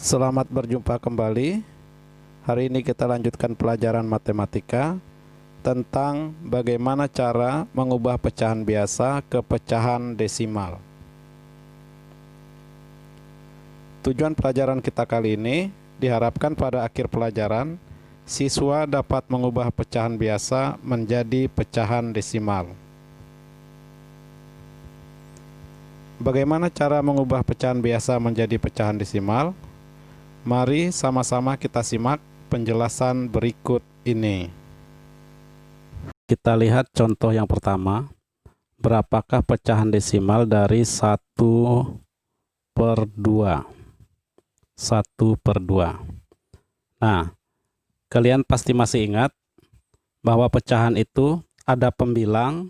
Selamat berjumpa kembali. Hari ini kita lanjutkan pelajaran matematika tentang bagaimana cara mengubah pecahan biasa ke pecahan desimal. Tujuan pelajaran kita kali ini diharapkan pada akhir pelajaran siswa dapat mengubah pecahan biasa menjadi pecahan desimal. Bagaimana cara mengubah pecahan biasa menjadi pecahan desimal? Mari sama-sama kita simak penjelasan berikut ini. Kita lihat contoh yang pertama. Berapakah pecahan desimal dari 1/2? 1/2. Nah, kalian pasti masih ingat bahwa pecahan itu ada pembilang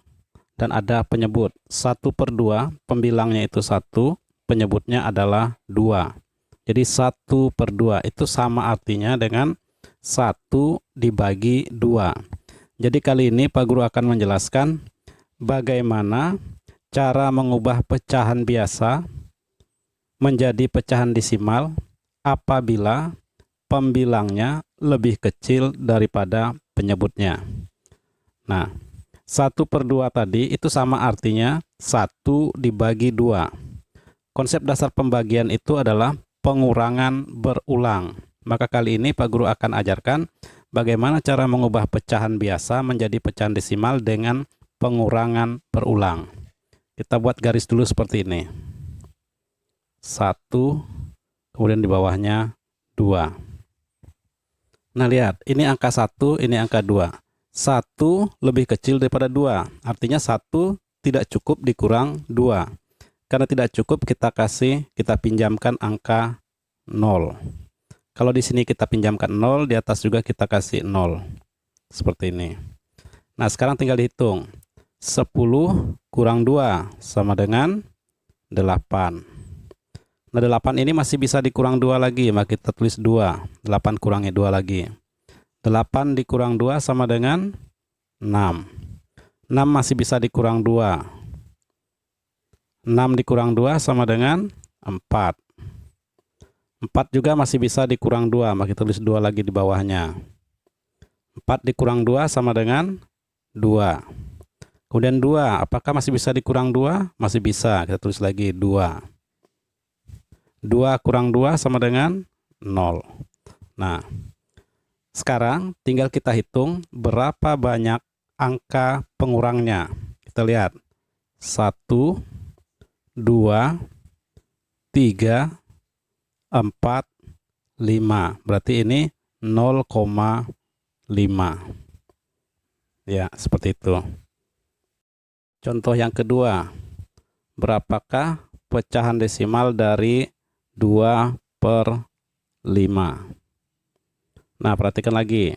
dan ada penyebut. 1/2, pembilangnya itu 1, penyebutnya adalah 2. Jadi 1/2 itu sama artinya dengan 1 dibagi 2. Jadi kali ini Pak Guru akan menjelaskan bagaimana cara mengubah pecahan biasa menjadi pecahan desimal apabila pembilangnya lebih kecil daripada penyebutnya. Nah, 1/2 tadi itu sama artinya 1 dibagi 2. Konsep dasar pembagian itu adalah pengurangan berulang. Maka kali ini Pak Guru akan ajarkan bagaimana cara mengubah pecahan biasa menjadi pecahan desimal dengan pengurangan berulang. Kita buat garis dulu seperti ini. 1, kemudian di bawahnya 2. Nah, lihat, ini angka 1, ini angka 2. 1 lebih kecil daripada 2, artinya 1 tidak cukup dikurang 2. Karena tidak cukup, kita pinjamkan angka 0. Kalau di sini kita pinjamkan 0, di atas juga kita kasih 0. Seperti ini. Nah, sekarang tinggal dihitung. 10 kurang 2 sama dengan 8. Nah, 8 ini masih bisa dikurang 2 lagi, maka kita tulis 2. 8 kurangi 2 lagi. 8 dikurang 2 sama dengan 6. 6 masih bisa dikurang 2. 6 dikurang 2 sama dengan 4. 4 juga masih bisa dikurang 2, maka kita tulis 2 lagi di bawahnya. 4 dikurang 2 sama dengan 2. Kemudian 2, apakah masih bisa dikurang 2? Masih bisa, kita tulis lagi 2. 2 kurang 2 sama dengan 0. Nah, sekarang tinggal kita hitung berapa banyak angka pengurangnya. Kita lihat. 1, 2, 3, 4, 5. Berarti ini 0,5. Ya, seperti itu. Contoh yang kedua. Berapakah pecahan desimal dari 2/5? Nah, perhatikan lagi.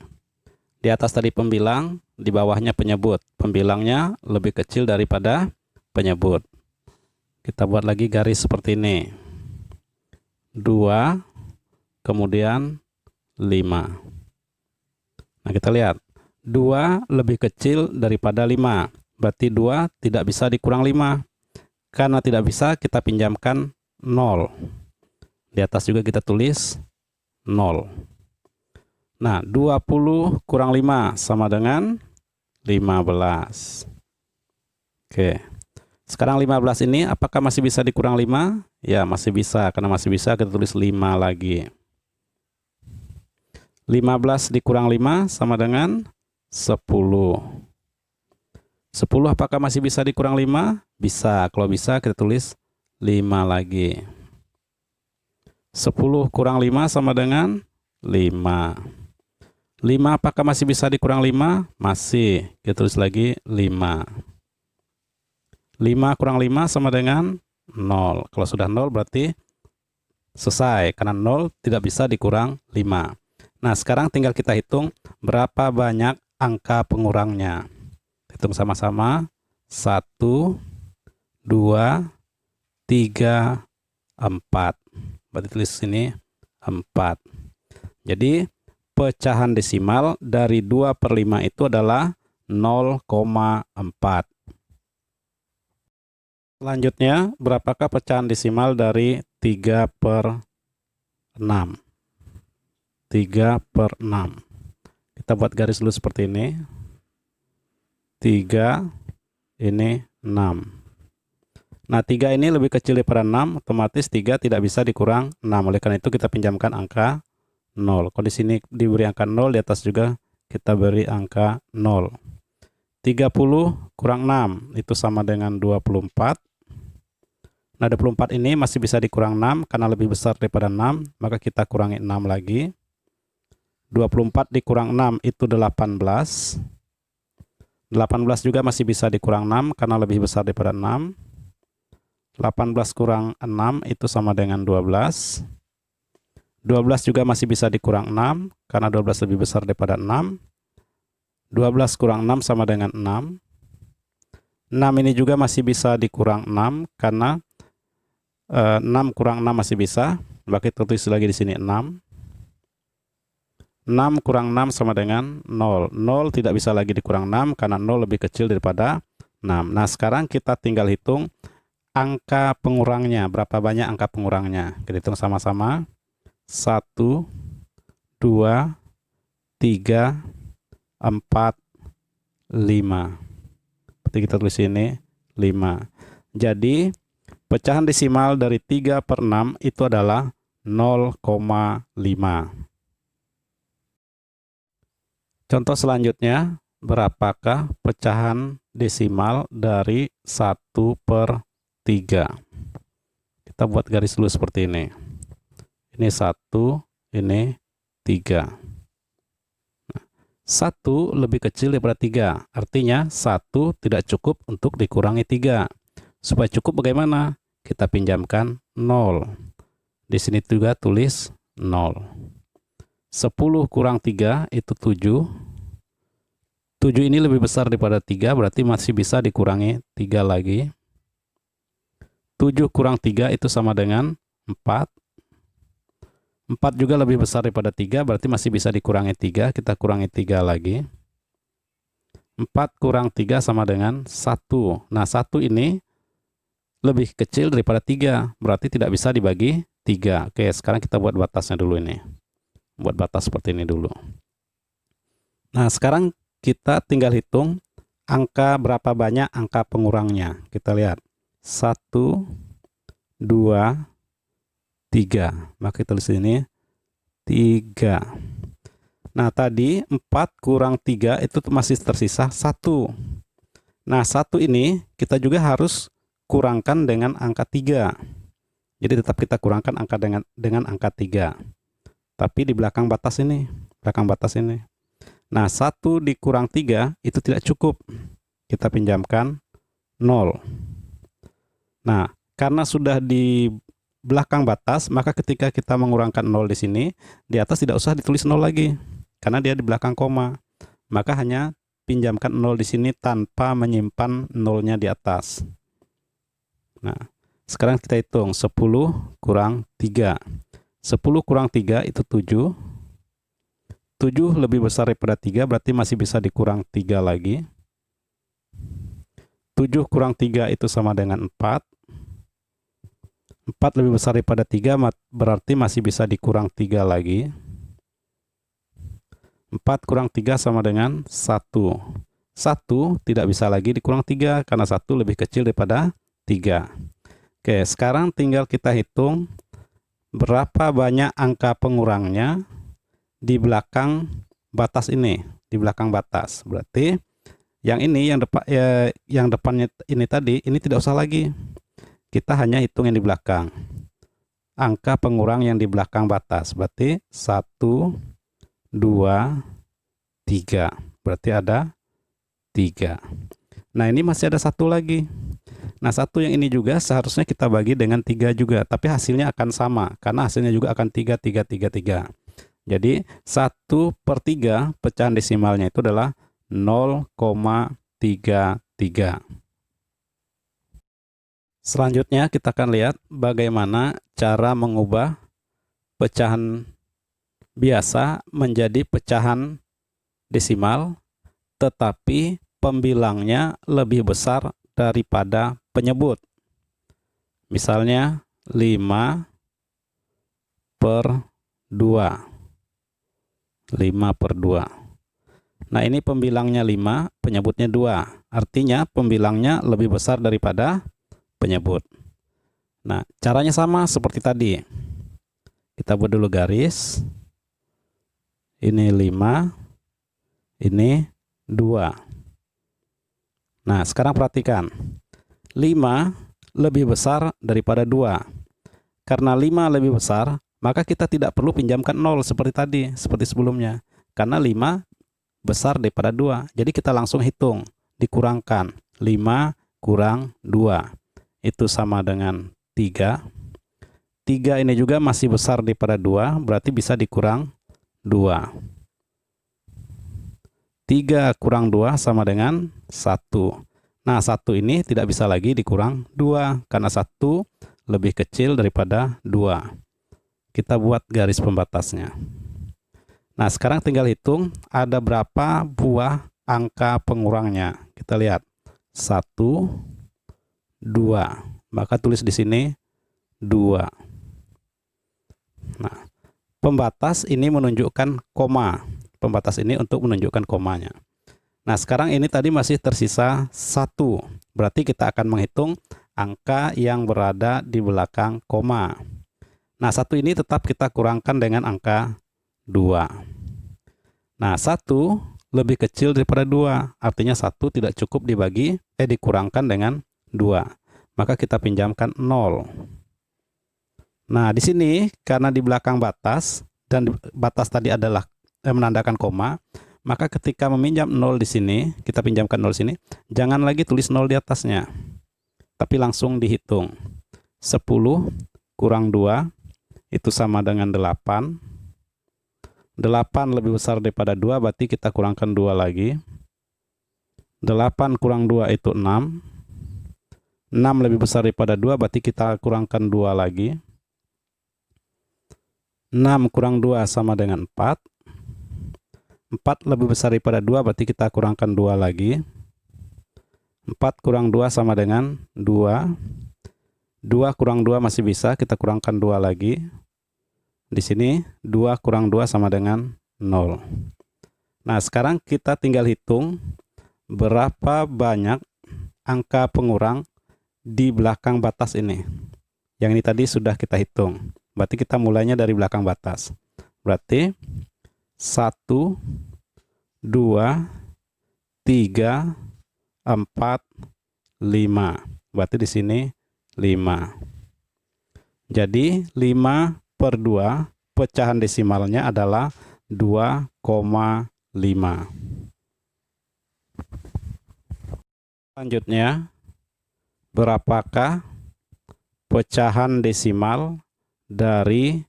Di atas tadi pembilang, di bawahnya penyebut. Pembilangnya lebih kecil daripada penyebut. Kita buat lagi garis seperti ini. 2, kemudian 5. Nah, kita lihat. 2 lebih kecil daripada 5. Berarti 2 tidak bisa dikurang 5. Karena tidak bisa, kita pinjamkan 0. Di atas juga kita tulis 0. Nah, 20 kurang 5 sama dengan 15. Oke. Sekarang 15 ini apakah masih bisa dikurang 5? Ya, masih bisa. Karena masih bisa, kita tulis 5 lagi. 15 dikurang 5 sama dengan 10. 10 apakah masih bisa dikurang 5? Bisa. Kalau bisa, kita tulis 5 lagi. 10 kurang 5 sama dengan 5. 5 apakah masih bisa dikurang 5? Masih. Kita tulis lagi 5. 5 kurang 5 sama dengan 0. Kalau sudah 0 berarti selesai. Karena 0 tidak bisa dikurang 5. Nah, sekarang tinggal kita hitung berapa banyak angka pengurangnya. Hitung sama-sama. 1, 2, 3, 4. Berarti tulis sini 4. Jadi, pecahan desimal dari 2/5 itu adalah 0,4. Selanjutnya, berapakah pecahan desimal dari 3/5? 6. 3 per 6. Kita buat garis dulu seperti ini. 3, ini 6. Nah, 3 ini lebih kecil daripada 6, otomatis 3 tidak bisa dikurang 6. Oleh karena itu kita pinjamkan angka 0. Kalau di sini diberi angka 0, di atas juga kita beri angka 0. 30 kurang 6 itu sama dengan 24. Nah, 24 ini masih bisa dikurang 6 karena lebih besar daripada 6, maka kita kurangi 6 lagi. 24 dikurang 6 itu 18. 18 juga masih bisa dikurang 6 karena lebih besar daripada 6. 18 kurang 6 itu sama dengan 12. 12 juga masih bisa dikurang 6 karena 12 lebih besar daripada 6. 12 kurang 6 sama dengan 6. 6 ini juga masih bisa dikurang 6 karena 6 kurang 6 masih bisa. Maka kita tulis lagi di sini 6. 6 kurang 6 sama dengan 0. 0 tidak bisa lagi dikurang 6 karena 0 lebih kecil daripada 6. Nah, sekarang kita tinggal hitung angka pengurangnya. Berapa banyak angka pengurangnya? Kita hitung sama-sama. 1, 2, 3, 4, 5. Berarti kita tulis ini 5. Jadi pecahan desimal dari 3 per 6 itu adalah 0,5. Contoh selanjutnya, berapakah pecahan desimal dari 1 per 3? Kita buat garis dulu seperti ini. Ini 1, ini 3. 1 lebih kecil daripada 3. Artinya 1 tidak cukup untuk dikurangi 3. Supaya cukup bagaimana? Kita pinjamkan 0. Di sini juga tulis 0. 10 kurang 3 itu 7. 7 ini lebih besar daripada 3, berarti masih bisa dikurangi 3 lagi. 7 kurang 3 itu sama dengan 4. 4 juga lebih besar daripada 3, berarti masih bisa dikurangi 3. Kita kurangi 3 lagi. 4 kurang 3 sama dengan 1. Nah, 1 ini lebih kecil daripada 3, berarti tidak bisa dibagi 3. Oke, sekarang kita buat batasnya dulu ini. Buat batas seperti ini dulu. Nah, sekarang kita tinggal hitung angka berapa banyak angka pengurangnya. Kita lihat. 1, 2, 3. Maka kita tulis ini 3. Nah, tadi 4 kurang 3 itu masih tersisa 1. Nah, 1 ini kita juga harus kurangkan dengan angka 3. Jadi tetap kita kurangkan angka dengan angka 3. Tapi di belakang batas ini. Nah, 1 dikurang 3 itu tidak cukup. Kita pinjamkan 0. Nah, karena sudah di belakang batas, maka ketika kita mengurangkan 0 di sini, di atas tidak usah ditulis 0 lagi. Karena dia di belakang koma. Maka hanya pinjamkan 0 di sini tanpa menyimpan 0-nya di atas. Nah, sekarang kita hitung 10 kurang 3. 10 kurang 3 itu 7. 7 lebih besar daripada 3, berarti masih bisa dikurang 3 lagi. 7 kurang 3 itu sama dengan 4. 4 lebih besar daripada 3, berarti masih bisa dikurang 3 lagi. 4 kurang 3 sama dengan 1. 1 tidak bisa lagi dikurang 3, karena 1 lebih kecil daripada 3. Oke, sekarang tinggal kita hitung berapa banyak angka pengurangnya di belakang batas ini, di belakang batas. Berarti yang ini, yang depannya ini tadi, ini tidak usah lagi. Kita hanya hitung yang di belakang. Angka pengurang yang di belakang batas. Berarti 1, 2, 3. Berarti ada 3. Nah, ini masih ada 1 lagi. Nah, 1 yang ini juga seharusnya kita bagi dengan 3 juga. Tapi hasilnya akan sama. Karena hasilnya juga akan 3, 3, 3, 3. Jadi 1 per 3 pecahan desimalnya itu adalah 0,33. Selanjutnya kita akan lihat bagaimana cara mengubah pecahan biasa menjadi pecahan desimal, tetapi pembilangnya lebih besar daripada penyebut. Misalnya 5 per 2. 5 per 2. Nah, ini pembilangnya 5, penyebutnya 2. Artinya pembilangnya lebih besar daripada penyebut. Nah, caranya sama seperti tadi. Kita buat dulu garis. Ini 5, ini 2. Nah, sekarang perhatikan. 5 lebih besar daripada 2. Karena 5 lebih besar, maka kita tidak perlu pinjamkan 0 seperti tadi, seperti sebelumnya. Karena 5 besar daripada 2. Jadi kita langsung hitung, dikurangkan. 5 kurang 2. Itu sama dengan 3. 3 ini juga masih besar daripada 2, berarti bisa dikurang 2. 3 kurang 2 sama dengan 1. Nah, 1 ini tidak bisa lagi dikurang 2, karena 1 lebih kecil daripada 2. Kita buat garis pembatasnya. Nah, sekarang tinggal hitung ada berapa buah angka pengurangnya. Kita lihat. 1, 2. Maka tulis di sini 2. Nah, pembatas ini menunjukkan koma. Pembatas ini untuk menunjukkan komanya. Nah, sekarang ini tadi masih tersisa 1. Berarti kita akan menghitung angka yang berada di belakang koma. Nah, 1 ini tetap kita kurangkan dengan angka 2. Nah, 1 lebih kecil daripada 2. Artinya 1 tidak cukup dikurangkan dengan 2. Maka kita pinjamkan 0. Nah, di sini karena di belakang batas dan batas tadi adalah menandakan koma, maka ketika meminjam 0 di sini, kita pinjamkan 0 sini, jangan lagi tulis 0 di atasnya. Tapi langsung dihitung. 10 kurang 2 itu sama dengan 8. 8 lebih besar daripada 2, berarti kita kurangkan 2 lagi. 8 kurang 2 itu 6. 6 lebih besar daripada 2, berarti kita kurangkan 2 lagi. 6 kurang 2 sama dengan 4. 4 lebih besar daripada 2, berarti kita kurangkan 2 lagi. 4 kurang 2 sama dengan 2. 2 kurang 2 masih bisa, kita kurangkan 2 lagi. Di sini 2 kurang 2 sama dengan 0. Nah, sekarang kita tinggal hitung berapa banyak angka pengurang di belakang batas ini. Yang ini tadi sudah kita hitung. Berarti kita mulainya dari belakang batas. Berarti 1, 2, 3, 4, 5. Berarti di sini 5. Jadi 5 per 2, pecahan desimalnya adalah 2,5. Selanjutnya, berapakah pecahan desimal dari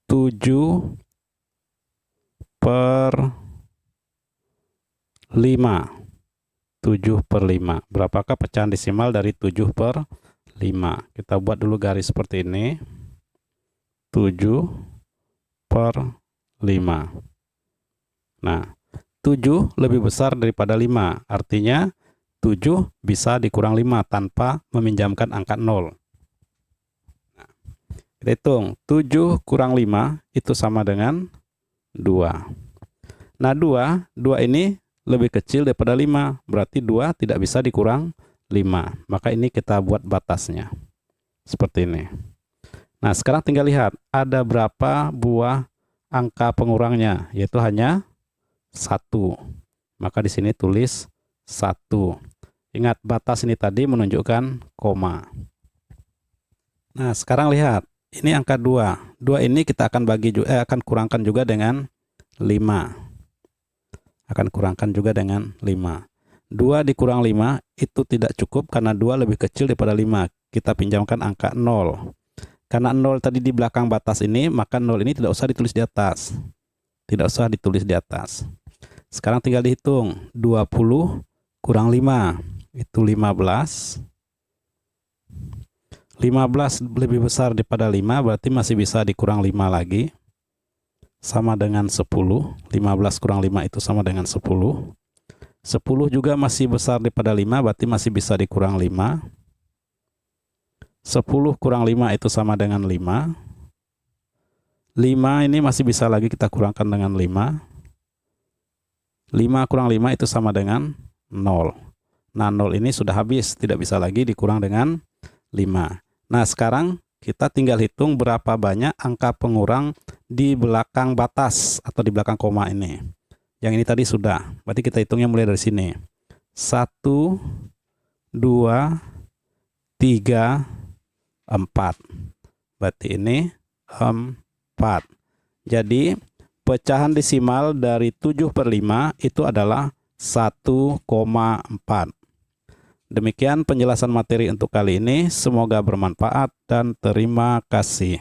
7 per 5. 7 per 5. Berapakah pecahan desimal dari 7 per 5? Kita buat dulu garis seperti ini. 7 per 5. Nah, 7 lebih besar daripada 5. Artinya 7 bisa dikurang 5 tanpa meminjamkan angka 0. Nah, kita hitung. 7 kurang 5 itu sama dengan 2. Nah, 2 ini lebih kecil daripada 5. Berarti 2 tidak bisa dikurang 5. Maka ini kita buat batasnya. Seperti ini. Nah, sekarang tinggal lihat ada berapa buah angka pengurangnya, yaitu hanya 1. Maka di sini tulis 1. Ingat, batas ini tadi menunjukkan koma. Nah, sekarang lihat, ini angka 2. 2 ini kita akan akan kurangkan juga dengan 5. Akan kurangkan juga dengan 5. 2 dikurang 5 itu tidak cukup karena 2 lebih kecil daripada 5. Kita pinjamkan angka 0. Karena 0 tadi di belakang batas ini, maka 0 ini tidak usah ditulis di atas. Tidak usah ditulis di atas. Sekarang tinggal dihitung. 20 kurang 5 itu 15. 15 lebih besar daripada 5, berarti masih bisa dikurang 5 lagi. Sama dengan 10. 15 kurang 5 itu sama dengan 10. 10 juga masih besar daripada 5, berarti masih bisa dikurang 5. 10 kurang 5 itu sama dengan 5. 5 ini masih bisa lagi kita kurangkan dengan 5. 5 kurang 5 itu sama dengan 0. Nah, 0 ini sudah habis, tidak bisa lagi dikurang dengan 5. Nah, sekarang kita tinggal hitung berapa banyak angka pengurang di belakang batas atau di belakang koma ini. Yang ini tadi sudah, berarti kita hitungnya mulai dari sini. 1, 2, 3, 4. Berarti ini 4. Jadi pecahan desimal dari 7/5 itu adalah 1,4. Demikian penjelasan materi untuk kali ini. Semoga bermanfaat dan terima kasih.